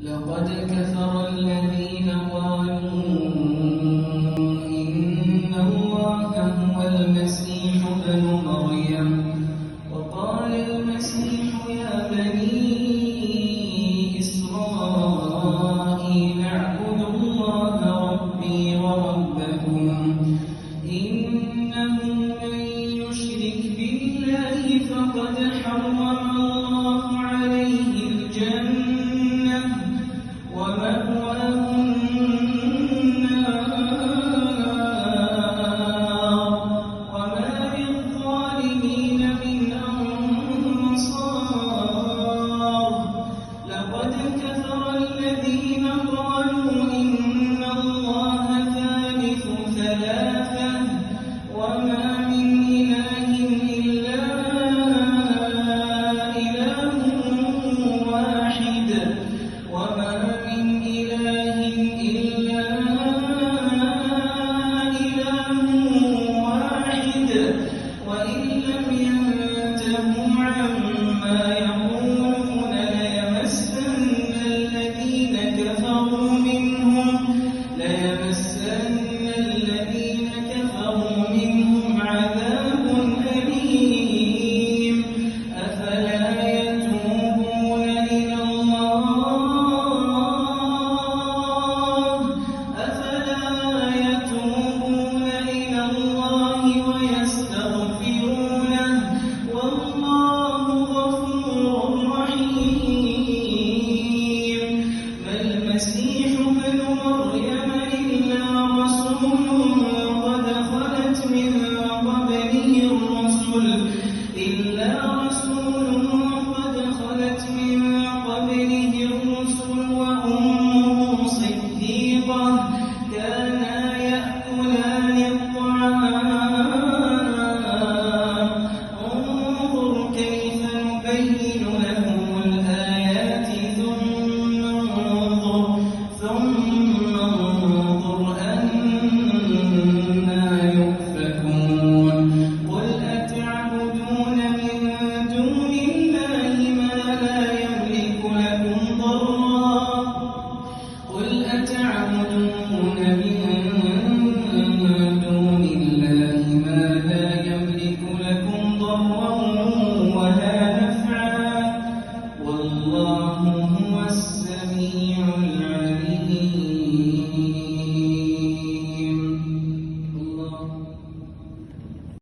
لقد كفر الذين قالوا إن الله هو المسيح ابن مريم وقال المسيح يا بني إسرائيل اعبدوا الله ربي وربكم إنه من يشرك بالله فقد حرم الله عليه الجنة ومأواه النار وما للظالمين من أنصار لقد كفر الذين قالوا إن الله ثالث ثلاثة وما من إله إلا إله واحد وما من إله إلا إله واحد وإن لم ينتهوا عما يقولون ليمسن الذين كفروا منهم عذاب أليم أفلا يتوبون إلى الله ويستغفرونه والله غفور رحيم ما المسيح ابن مريم إلا رسول قد خلت من قبله الرسل وأمه صديقة كانا يأكلان الطعام انظر كيف نبين لهم الآيات ثم انظر أنا يؤفكون قل أتعبدون من دون الله ما لا يملك لكم ضرا قل أتعبدون من دون الله ما لا يملك لكم ضرا